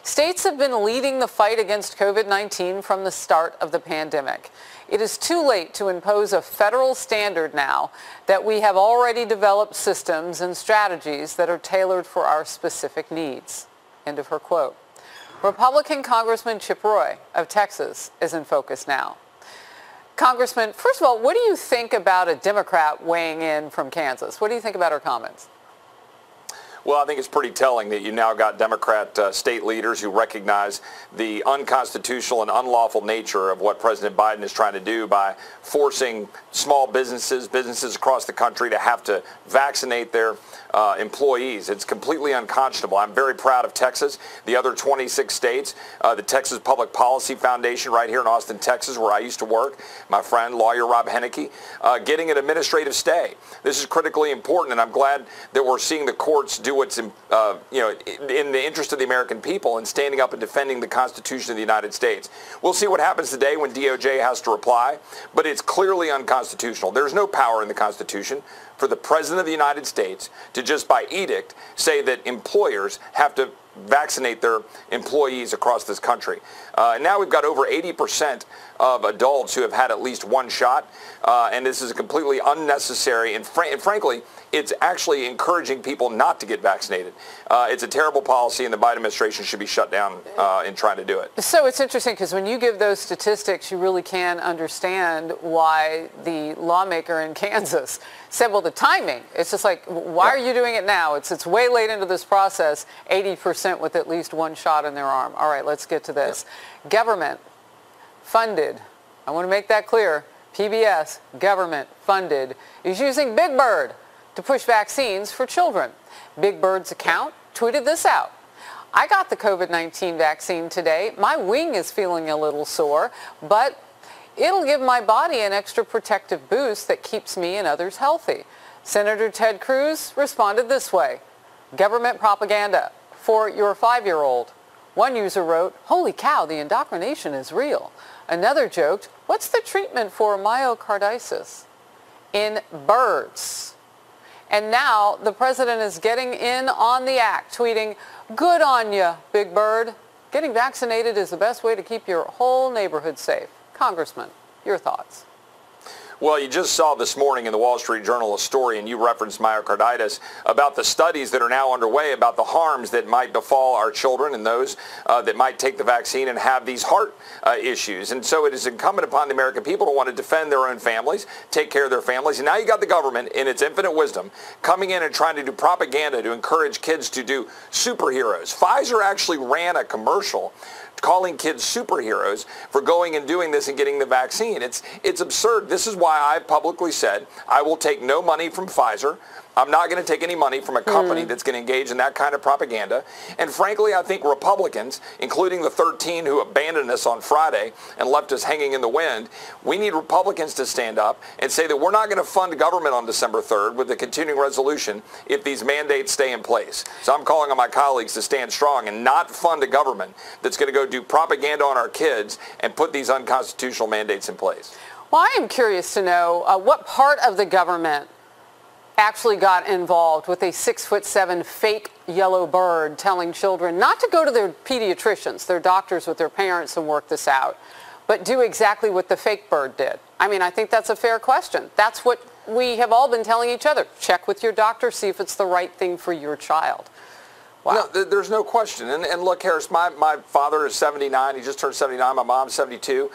States have been leading the fight against COVID-19 from the start of the pandemic. It is too late to impose a federal standard now that we have already developed systems and strategies that are tailored for our specific needs. End of her quote. Republican Congressman Chip Roy of Texas is in focus now. Congressman, first of all, what do you think about a Democrat weighing in from Kansas? What do you think about her comments? Well, I think it's pretty telling that you now got Democrat state leaders who recognize the unconstitutional and unlawful nature of what President Biden is trying to do by forcing small businesses across the country to have to vaccinate their employees. It's completely unconscionable. I'm very proud of Texas, the other 26 states, the Texas Public Policy Foundation right here in Austin, Texas, where I used to work, my friend, lawyer Rob Henneke, getting an administrative stay. This is critically important, and I'm glad that we're seeing the courts do what's in the interest of the American people and standing up and defending the Constitution of the United States. We'll see what happens today when DOJ has to reply, but it's clearly unconstitutional. There's no power in the Constitution for the President of the United States to just by edict say that employers have to vaccinate their employees across this country. And now we've got over 80% of adults who have had at least one shot, and this is completely unnecessary, and frankly, it's actually encouraging people not to get vaccinated. It's a terrible policy, and the Biden administration should be shut down in trying to do it. So it's interesting because when you give those statistics, you really can understand why the lawmaker in Kansas said, well, the timing, it's just like, why are you doing it now? It's way late into this process, 80% with at least one shot in their arm. All right, let's get to this. Government funded, I want to make that clear, PBS, government funded, is using Big Bird to push vaccines for children. Big Bird's account tweeted this out. I got the COVID-19 vaccine today. My wing is feeling a little sore, but it'll give my body an extra protective boost that keeps me and others healthy. Senator Ted Cruz responded this way. Government propaganda for your 5-year-old. One user wrote, holy cow, the indoctrination is real. Another joked, what's the treatment for myocarditis? In birds. And now the president is getting in on the act, tweeting, good on you, Big Bird. Getting vaccinated is the best way to keep your whole neighborhood safe. Congressman, your thoughts? Well, you just saw this morning in the Wall Street Journal a story, and you referenced myocarditis, about the studies that are now underway about the harms that might befall our children and those that might take the vaccine and have these heart issues. And so it is incumbent upon the American people to want to defend their own families, take care of their families. And now you got the government, in its infinite wisdom, coming in and trying to do propaganda to encourage kids to do superheroes. Pfizer actually ran a commercial calling kids superheroes for going and doing this and getting the vaccine. It's absurd. This is why I've publicly said I will take no money from Pfizer. I'm not going to take any money from a company that's going to engage in that kind of propaganda. And frankly, I think Republicans, including the 13 who abandoned us on Friday and left us hanging in the wind, we need Republicans to stand up and say that we're not going to fund government on December 3rd with the continuing resolution if these mandates stay in place. So I'm calling on my colleagues to stand strong and not fund a government that's going to go do propaganda on our kids and put these unconstitutional mandates in place. Well, I am curious to know what part of the government actually got involved with a 6'7" fake yellow bird telling children not to go to their pediatricians, their doctors with their parents, and work this out, but do exactly what the fake bird did. I mean, I think that's a fair question. That's what we have all been telling each other. Check with your doctor, see if it's the right thing for your child. Wow. No, there's no question. And look, Harris, my father is 79. He just turned 79. My mom's 72.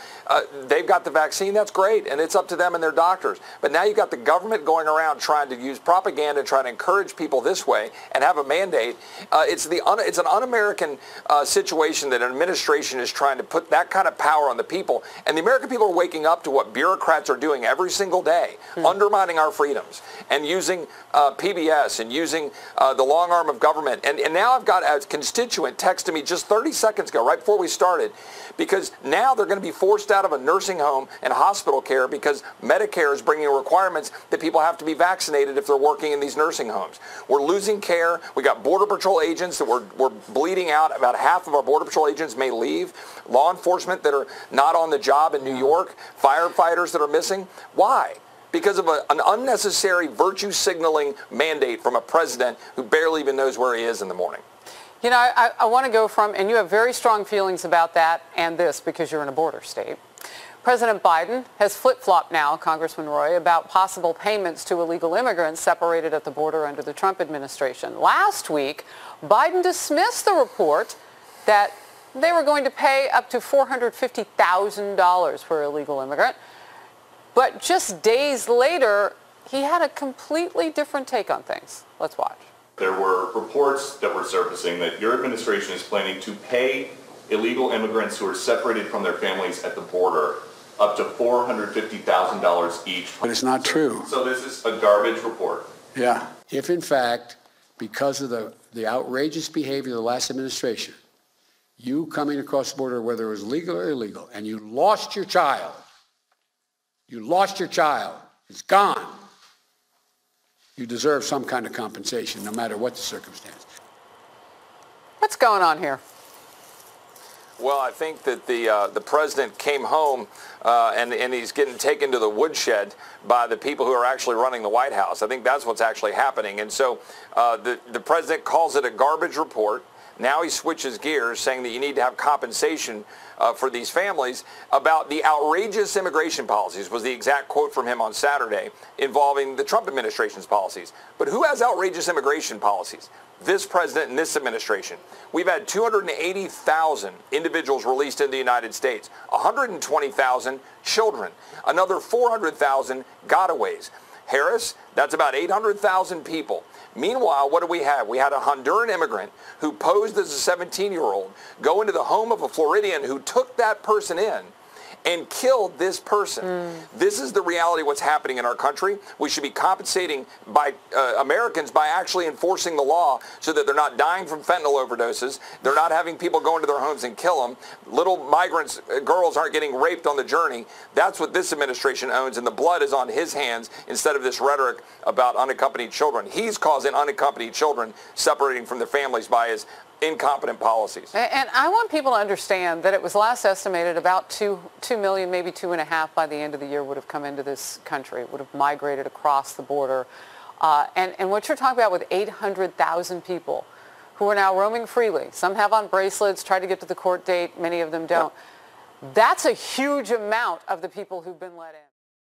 They've got the vaccine. That's great. And it's up to them and their doctors. But now you've got the government going around trying to use propaganda, trying to encourage people this way and have a mandate. It's an un-American situation that an administration is trying to put that kind of power on the people. And the American people are waking up to what bureaucrats are doing every single day, undermining our freedoms and using PBS and using the long arm of government. And now I've got a constituent texting me just 30 seconds ago, right before we started, because now they're going to be forced out of a nursing home and hospital care because Medicare is bringing requirements that people have to be vaccinated if they're working in these nursing homes. We're losing care. We got Border Patrol agents that we're bleeding out. About half of our Border Patrol agents may leave. Law enforcement that are not on the job in New York. Firefighters that are missing. Why? Because of an unnecessary virtue signaling mandate from a president who barely even knows where he is in the morning. You know, I want to go from, and you have very strong feelings about that and this because you're in a border state. President Biden has flip-flopped now, Congressman Roy, about possible payments to illegal immigrants separated at the border under the Trump administration. Last week, Biden dismissed the report that they were going to pay up to $450,000 for an illegal immigrant. But just days later, he had a completely different take on things. Let's watch. There were reports that were surfacing that your administration is planning to pay illegal immigrants who are separated from their families at the border up to $450,000 each. But it's not true. So this is a garbage report. Yeah. If, in fact, because of the outrageous behavior of the last administration, you coming across the border, whether it was legal or illegal, and you lost your child, it's gone, you deserve some kind of compensation, no matter what the circumstance. What's going on here? Well, I think that the president came home and he's getting taken to the woodshed by the people who are actually running the White House. I think that's what's actually happening. And so the president calls it a garbage report. Now he switches gears, saying that you need to have compensation for these families about the outrageous immigration policies, was the exact quote from him on Saturday, involving the Trump administration's policies. But who has outrageous immigration policies? This president and this administration. We've had 280,000 individuals released in the United States, 120,000 children, another 400,000 gotaways. Harris, that's about 800,000 people. Meanwhile, what do we have? We had a Honduran immigrant who posed as a 17-year-old go into the home of a Floridian who took that person in and killed this person. This is the reality of what's happening in our country. We should be compensating by Americans by actually enforcing the law so that they're not dying from fentanyl overdoses. They're not having people go into their homes and kill them. Little migrants, girls aren't getting raped on the journey. That's what this administration owns, and the blood is on his hands instead of this rhetoric about unaccompanied children. He's causing unaccompanied children separating from their families by his incompetent policies. And I want people to understand that it was last estimated about 2 million, maybe 2.5 by the end of the year would have come into this country, would have migrated across the border. And what you're talking about with 800,000 people who are now roaming freely. Some have on bracelets, try to get to the court date, many of them don't. That's a huge amount of the people who've been let in.